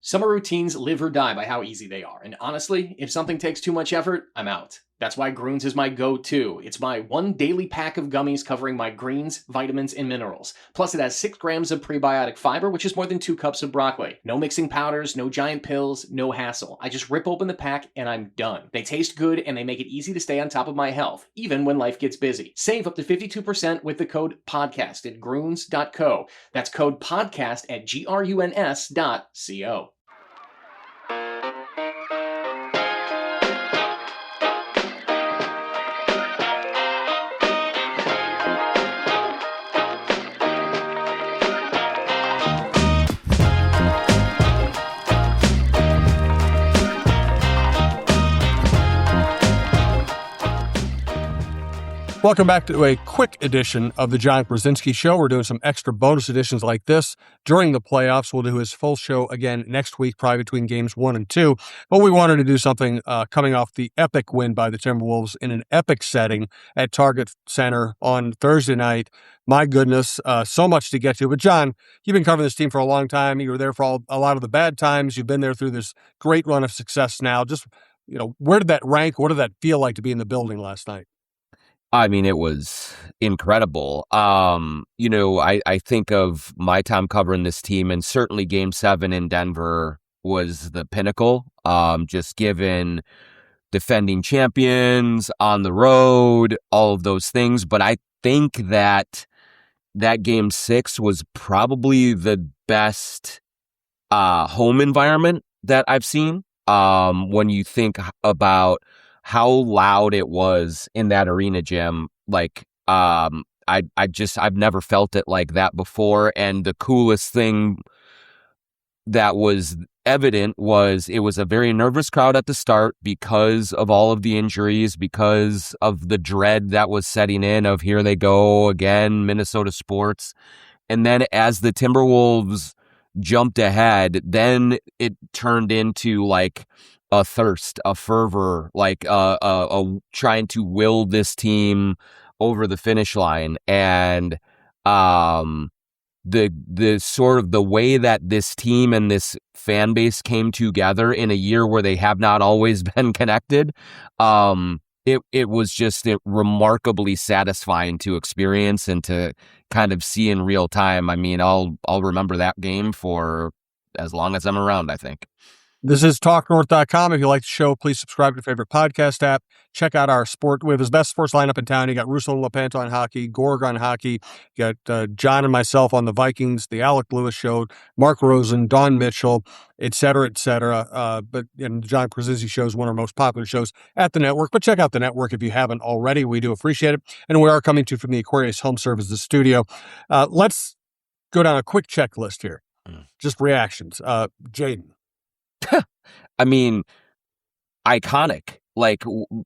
Summer routines live or die by how easy they are, and honestly, if something takes too much effort, I'm out. That's why Grüns is my go-to. It's my one daily pack of gummies covering my greens, vitamins, and minerals. Plus, it has 6 grams of prebiotic fiber, which is more than 2 cups of broccoli. No mixing powders, no giant pills, no hassle. I just rip open the pack and I'm done. They taste good and they make it easy to stay on top of my health, even when life gets busy. Save up to 52% with the code PODCAST at Grüns.co. That's code PODCAST at GRUNS.co. Welcome back to a quick edition of the Jon Krawczynski Show. We're doing some extra bonus editions like this during the playoffs. We'll do his full show again next week, probably between games 1 and 2. But we wanted to do something coming off the epic win by the Timberwolves in an epic setting at Target Center on Thursday night. My goodness, so much to get to. But John, you've been covering this team for a long time. You were there for a lot of the bad times. You've been there through this great run of success now. Just, where did that rank? What did that feel like to be in the building last night? I mean, it was incredible. I think of my time covering this team, and certainly Game 7 in Denver was the pinnacle, just given defending champions on the road, all of those things. But I think that Game 6 was probably the best home environment that I've seen. When you think about how loud it was in that arena, Jim, I've never felt it like that before. And the coolest thing that was evident was it was a very nervous crowd at the start because of all of the injuries, because of the dread that was setting in of here they go again, Minnesota sports. And then as the Timberwolves jumped ahead, then it turned into a thirst, a fervor, trying to will this team over the finish line. And the sort of the way that this team and this fan base came together in a year where they have not always been connected, it was just remarkably satisfying to experience and to kind of see in real time. I mean, I'll remember that game for as long as I'm around, I think. This is TalkNorth.com. If you like the show, please subscribe to your favorite podcast app. Check out our sport. We have his best sports lineup in town. You got Russo and LaPanta on hockey, Gorg on hockey. You got John and myself on the Vikings, the Alec Lewis Show, Mark Rosen, Don Mitchell, et cetera, et cetera. But the Jon Krawczynski Show is one of our most popular shows at the network. But check out the network if you haven't already. We do appreciate it. And we are coming to you from the Aquarius Home Services studio. Let's go down a quick checklist here. Just reactions. Jaden. I mean, iconic.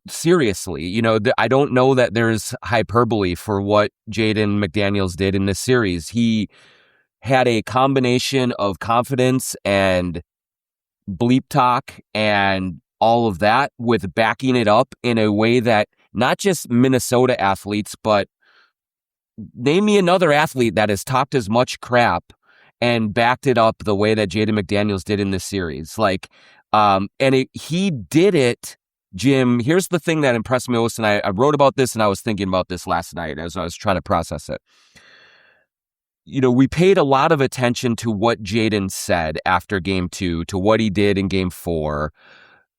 Seriously, I don't know that there's hyperbole for what Jaden McDaniels did in this series. He had a combination of confidence and bleep talk and all of that with backing it up in a way that not just Minnesota athletes, but name me another athlete that has talked as much crap and backed it up the way that Jaden McDaniels did in this series. He did it, Jim. Here's the thing that impressed me most, and I wrote about this and I was thinking about this last night as I was trying to process it. We paid a lot of attention to what Jaden said after Game 2, to what he did in Game 4.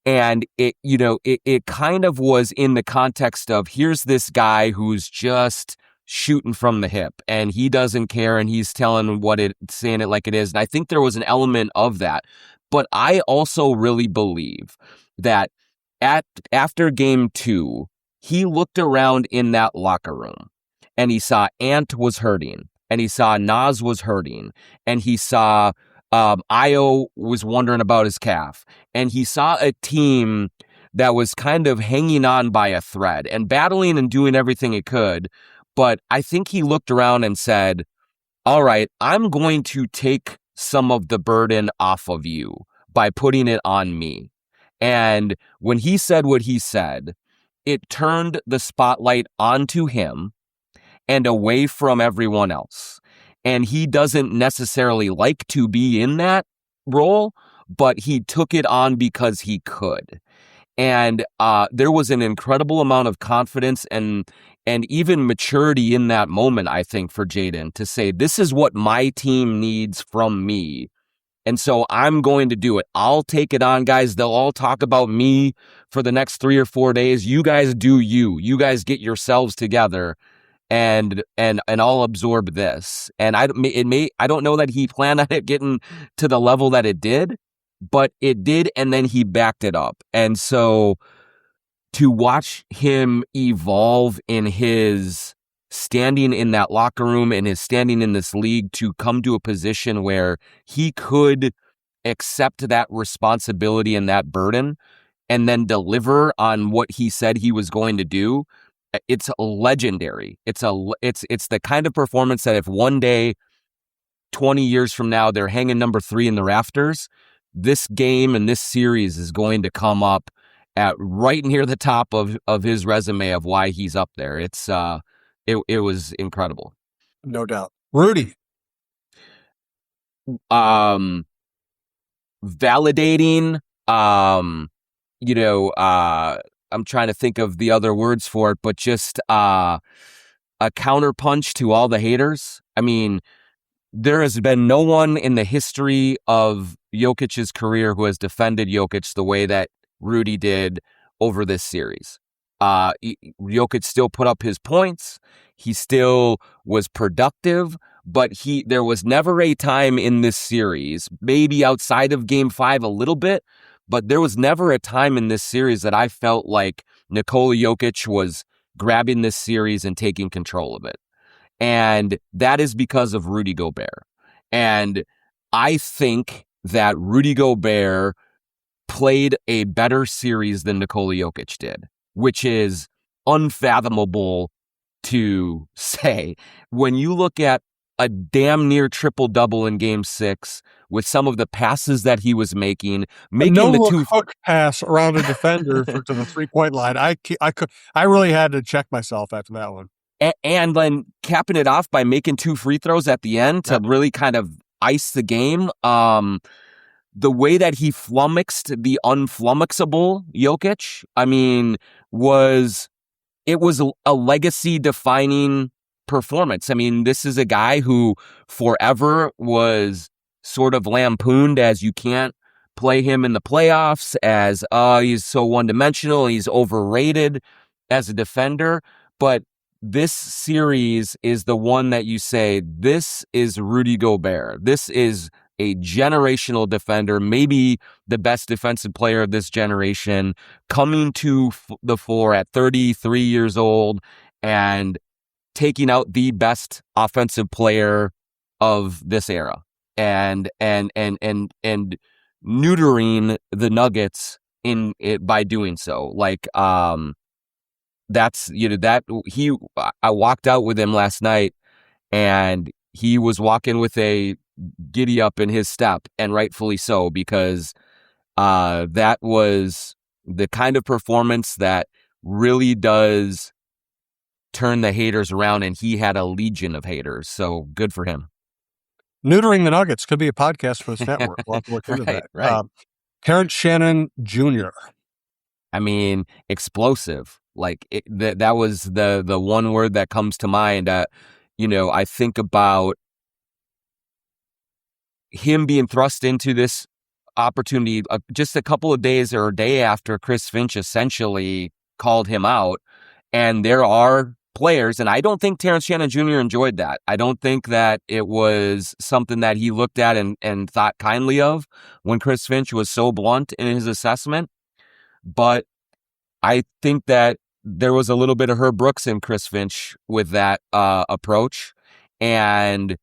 And it kind of was in the context of here's this guy who's just shooting from the hip and he doesn't care and he's saying it like it is. And I think there was an element of that. But I also really believe that after Game 2, he looked around in that locker room and he saw Ant was hurting and he saw Nas was hurting and he saw Io was wondering about his calf and he saw a team that was kind of hanging on by a thread and battling and doing everything it could. But I think he looked around and said, all right, I'm going to take some of the burden off of you by putting it on me. And when he said what he said, it turned the spotlight onto him and away from everyone else. And he doesn't necessarily like to be in that role, but he took it on because he could. And there was an incredible amount of confidence and even maturity in that moment, I think, for Jaden to say, this is what my team needs from me. And so I'm going to do it. I'll take it on, guys. They'll all talk about me for the next 3 or 4 days. You guys do you. You guys get yourselves together, and I'll absorb this. And I don't know that he planned on it getting to the level that it did, but it did, and then he backed it up. And so to watch him evolve in his standing in that locker room and his standing in this league to come to a position where he could accept that responsibility and that burden and then deliver on what he said he was going to do, it's legendary. It's the kind of performance that if one day, 20 years from now, they're hanging number 3 in the rafters, this game and this series is going to come up at right near the top of his resume of why he's up there. It was incredible. No doubt. Rudy. Validating, I'm trying to think of the other words for it, but just a counterpunch to all the haters. I mean, there has been no one in the history of Jokic's career who has defended Jokic the way that Rudy did over this series. Jokic still put up his points. He still was productive, but there was never a time in this series, maybe outside of Game 5 a little bit, but there was never a time in this series that I felt like Nikola Jokic was grabbing this series and taking control of it. And that is because of Rudy Gobert. And I think that Rudy Gobert played a better series than Nikola Jokic did, which is unfathomable to say. When you look at a damn near triple-double in Game 6 with some of the passes that he was making the hook pass around a defender to the three-point line. I really had to check myself after that one. And then capping it off by making 2 free throws at the end to really kind of ice the game. The way that he flummoxed the unflummoxable Jokic, I mean, it was a legacy-defining performance. I mean, this is a guy who forever was sort of lampooned as you can't play him in the playoffs, as he's so one-dimensional, he's overrated as a defender. But this series is the one that you say, this is Rudy Gobert. This is a generational defender, maybe the best defensive player of this generation, coming to the fore at 33 years old and taking out the best offensive player of this era, and neutering the Nuggets in it by doing so. Like, that's, I walked out with him last night and he was walking with a giddy up in his step, and rightfully so, because that was the kind of performance that really does turn the haters around, and he had a legion of haters, so good for him. Neutering the Nuggets could be a podcast for this network. We'll have to look into that. Right. Terrence Shannon Jr. I mean, explosive. Like that was the one word that comes to mind. I think about him being thrust into this opportunity just a couple of days or a day after Chris Finch essentially called him out. And there are players, and I don't think Terrence Shannon Jr. enjoyed that. I don't think that it was something that he looked at and thought kindly of when Chris Finch was so blunt in his assessment. But I think that there was a little bit of Herb Brooks in Chris Finch with that approach. And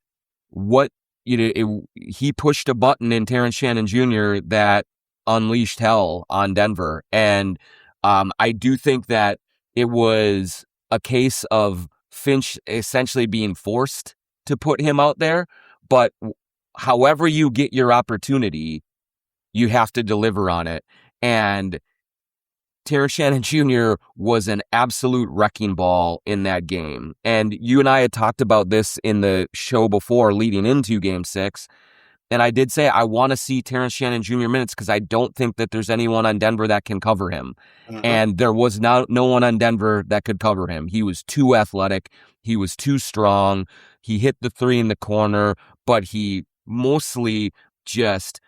he pushed a button in Terrence Shannon Jr. that unleashed hell on Denver. And I do think that it was a case of Finch essentially being forced to put him out there. But however you get your opportunity, you have to deliver on it. And Terrence Shannon Jr. was an absolute wrecking ball in that game. And you and I had talked about this in the show before leading into Game 6. And I did say I want to see Terrence Shannon Jr. minutes because I don't think that there's anyone on Denver that can cover him. And there was no one on Denver that could cover him. He was too athletic. He was too strong. He hit the three in the corner, but he mostly just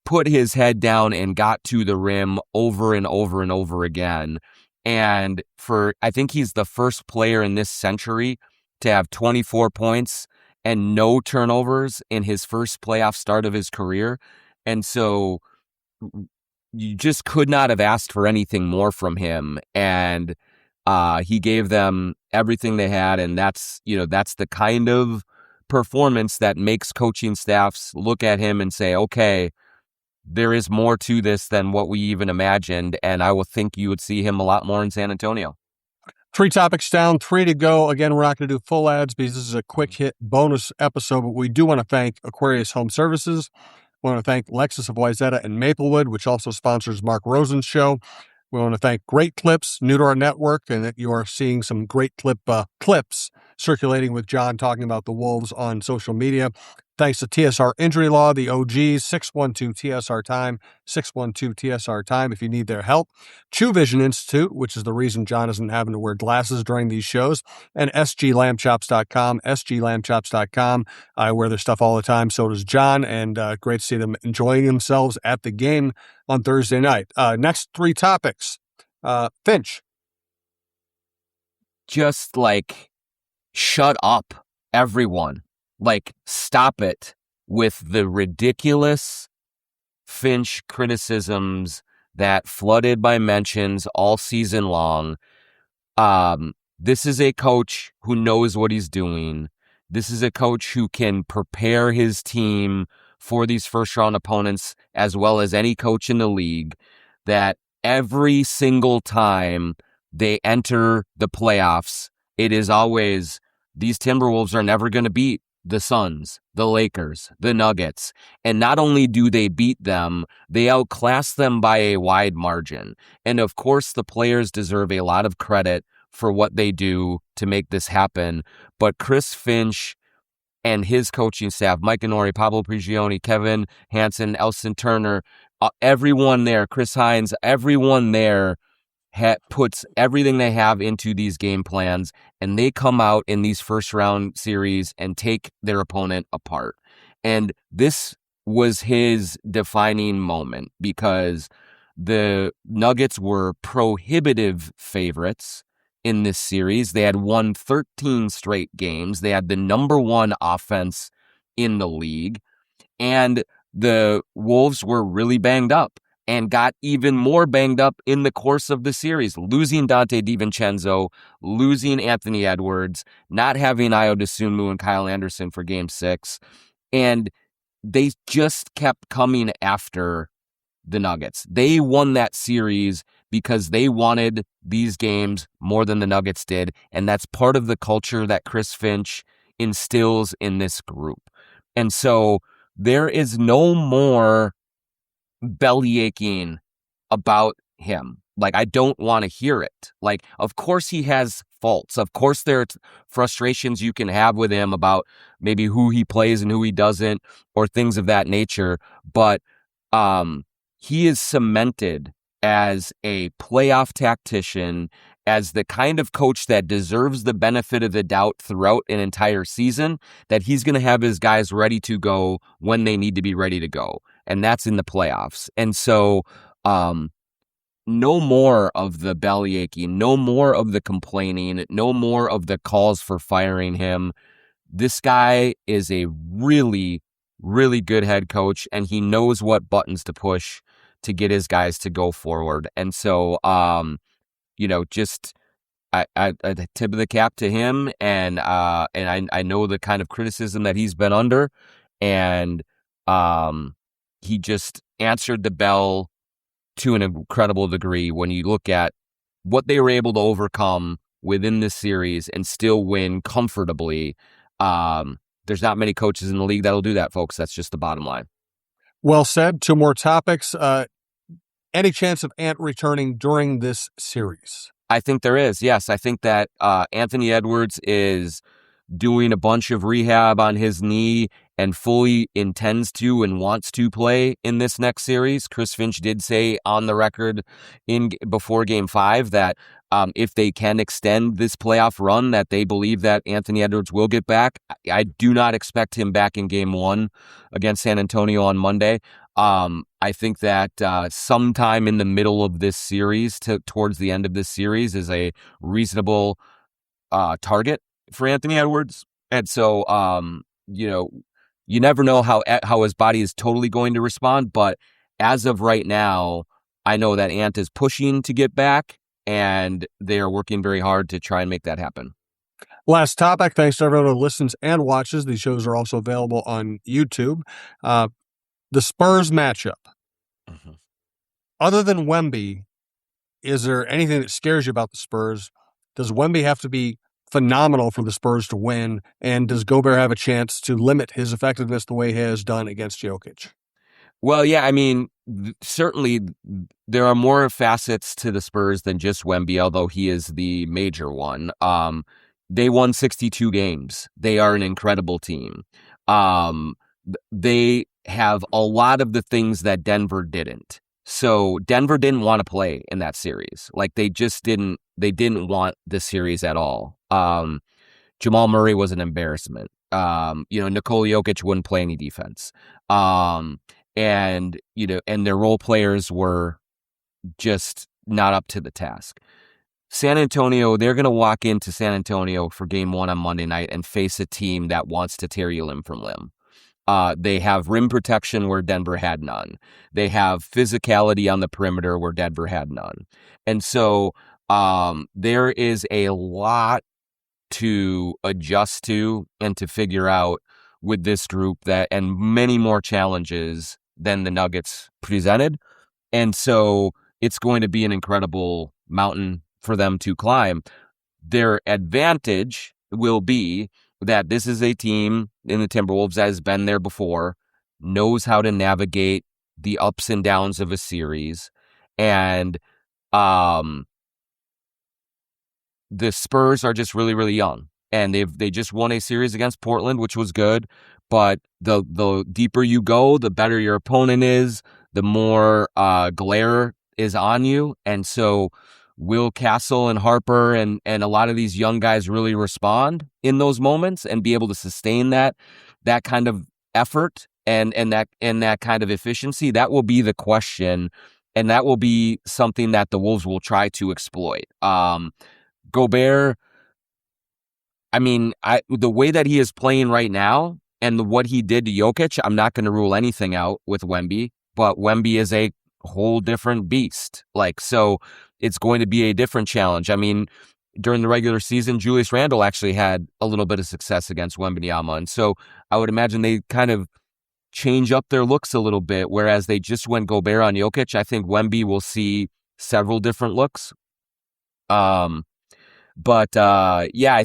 put his head down and got to the rim over and over and over again. And I think he's the first player in this century to have 24 points and no turnovers in his first playoff start of his career. And so you just could not have asked for anything more from him. And he gave them everything they had. And that's the kind of performance that makes coaching staffs look at him and say, okay, there is more to this than what we even imagined. And I would think you would see him a lot more in San Antonio. 3 topics down, 3 to go. Again, we're not going to do full ads because this is a quick hit bonus episode, but we do want to thank Aquarius Home Services. We want to thank Lexus of Wayzata and Maplewood, which also sponsors Mark Rosen's show. We want to thank Great Clips, new to our network, and that you are seeing some great clips circulating with John talking about the Wolves on social media. Thanks to TSR Injury Law, the OGs, 612-TSR-TIME, 612-TSR-TIME if you need their help. True Vision Institute, which is the reason John isn't having to wear glasses during these shows, and sglambchops.com, sglambchops.com. I wear their stuff all the time, so does John, and great to see them enjoying themselves at the game on Thursday night. Next 3 topics. Finch. Just shut up, everyone. Stop it with the ridiculous Finch criticisms that flooded my mentions all season long. This is a coach who knows what he's doing. This is a coach who can prepare his team for these first-round opponents as well as any coach in the league, that every single time they enter the playoffs, it is always, these Timberwolves are never going to beat the Suns, the Lakers, the Nuggets. And not only do they beat them, they outclass them by a wide margin. And of course, the players deserve a lot of credit for what they do to make this happen. But Chris Finch and his coaching staff, Mike Inori, Pablo Prigioni, Kevin Hansen, Elston Turner, everyone there, Chris Hines, everyone there puts everything they have into these game plans, and they come out in these first round series and take their opponent apart. And this was his defining moment because the Nuggets were prohibitive favorites in this series. They had won 13 straight games. They had the number 1 offense in the league, and the Wolves were really banged up and got even more banged up in the course of the series, losing Dante DiVincenzo, losing Anthony Edwards, not having Ayo Dosunmu and Kyle Anderson for Game 6. And they just kept coming after the Nuggets. They won that series because they wanted these games more than the Nuggets did, and that's part of the culture that Chris Finch instills in this group. And so there is no more belly aching about him. I don't want to hear it. Of course he has faults. Of course there are frustrations you can have with him about maybe who he plays and who he doesn't, or things of that nature. But he is cemented as a playoff tactician, as the kind of coach that deserves the benefit of the doubt throughout an entire season, that he's going to have his guys ready to go when they need to be ready to go. And that's in the playoffs. And so no more of the belly aching, no more of the complaining, no more of the calls for firing him. This guy is a really, really good head coach, and he knows what buttons to push to get his guys to go forward. And so, just I tip of the cap to him, and I know the kind of criticism that he's been under, and he just answered the bell to an incredible degree when you look at what they were able to overcome within this series and still win comfortably. There's not many coaches in the league that'll do that, folks. That's just the bottom line. Well said. 2 more topics. Any chance of Ant returning during this series? I think there is, yes. I think that Anthony Edwards is doing a bunch of rehab on his knee and fully intends to and wants to play in this next series. Chris Finch did say on the record before Game 5 that if they can extend this playoff run, that they believe that Anthony Edwards will get back. I do not expect him back in Game 1 against San Antonio on Monday. I think that sometime in the middle of this series towards the end of this series is a reasonable target for Anthony Edwards. And so, you never know how his body is totally going to respond. But as of right now, I know that Ant is pushing to get back, and they are working very hard to try and make that happen. Last topic, thanks to everyone who listens and watches. These shows are also available on YouTube. The Spurs matchup. Mm-hmm. Other than Wemby, is there anything that scares you about the Spurs? Does Wemby have to be phenomenal for the Spurs to win? And does Gobert have a chance to limit his effectiveness the way he has done against Jokic? Well, yeah, I mean, certainly there are more facets to the Spurs than just Wemby, although he is the major one. They won 62 games. They are an incredible team. They have a lot of the things that Denver didn't. So Denver didn't want to play in that series. Like they didn't want this series at all. Jamal Murray was an embarrassment. Nikola Jokic wouldn't play any defense. And their role players were just not up to the task. San Antonio, they're going to walk into San Antonio for Game 1 on Monday night and face a team that wants to tear you limb from limb. They have rim protection where Denver had none. They have physicality on the perimeter where Denver had none. And so there is a lot to adjust to and to figure out with this group and many more challenges than the Nuggets presented. And so it's going to be an incredible mountain for them to climb. Their advantage will be that this is a team in the Timberwolves that has been there before, knows how to navigate the ups and downs of a series. And the Spurs are just really, really young. And they just won a series against Portland, which was good. But the deeper you go, the better your opponent is, the more glare is on you. And so will Castle and Harper and a lot of these young guys really respond in those moments and be able to sustain that kind of effort and that kind of efficiency? That will be the question, and that will be something that the Wolves will try to exploit. Gobert, I mean, the way that he is playing right now and what he did to Jokic, I'm not going to rule anything out with Wemby, but Wemby is a whole different beast. So it's going to be a different challenge. I mean, during the regular season, Julius Randle actually had a little bit of success against Wembanyama. And so I would imagine they kind of change up their looks a little bit, whereas they just went Gobert on Jokic. I think Wemby will see several different looks. I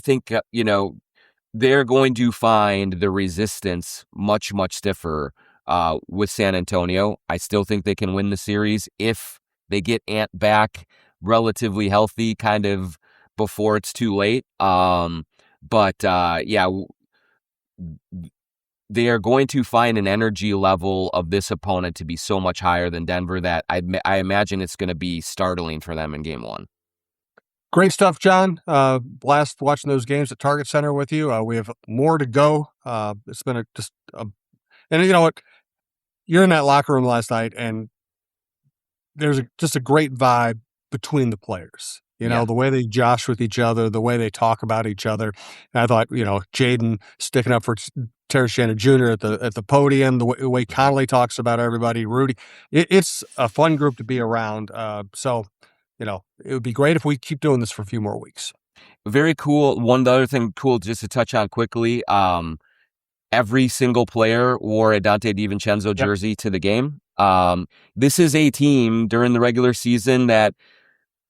think, they're going to find the resistance much, much stiffer with San Antonio. I still think they can win the series if they get Ant back relatively healthy, kind of before it's too late. They are going to find an energy level of this opponent to be so much higher than Denver that I imagine it's going to be startling for them in Game 1. Great stuff, John. Blast watching those games at Target Center with you. We have more to go. It's been and you know what? You're in that locker room last night, and there's just a great vibe between the players. The way they josh with each other, the way they talk about each other. And I thought, Jaden sticking up for Terrence Shannon Jr. at the podium, the way Connolly talks about everybody, Rudy. It's a fun group to be around. So it would be great if we keep doing this for a few more weeks. Very cool. One other thing cool just to touch on quickly. Every single player wore a Dante DiVincenzo jersey to the game. This is a team during the regular season that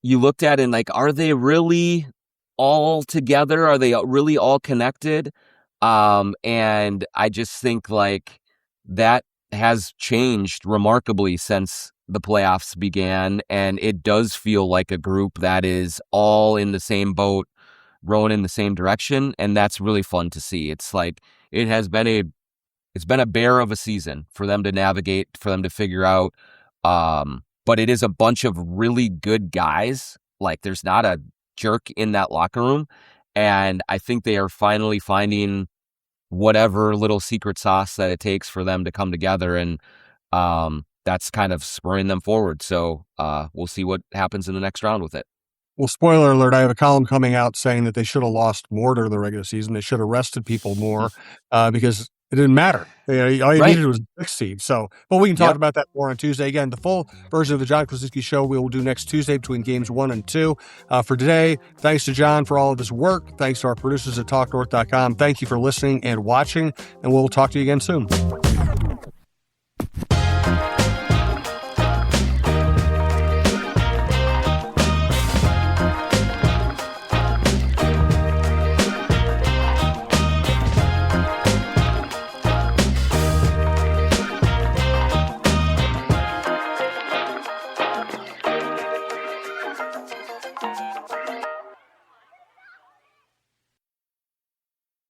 you looked at and are they really all together? Are they really all connected? And I just think that has changed remarkably since the playoffs began. And it does feel like a group that is all in the same boat, rowing in the same direction, and that's really fun to see. It's like it's been a bear of a season for them to navigate, for them to figure out. But it is a bunch of really good guys. Like, there's not a jerk in that locker room, and I think they are finally finding whatever little secret sauce that it takes for them to come together, and that's kind of spurring them forward. So we'll see what happens in the next round with it. Well, spoiler alert, I have a column coming out saying that they should have lost more during the regular season. They should have rested people more because it didn't matter. All you needed was a 6 seed. So, but we can talk about that more on Tuesday. Again, the full version of the Jon Krawczynski Show we will do next Tuesday between games 1 and 2. For today, thanks to Jon for all of his work. Thanks to our producers at TalkNorth.com. Thank you for listening and watching, and we'll talk to you again soon.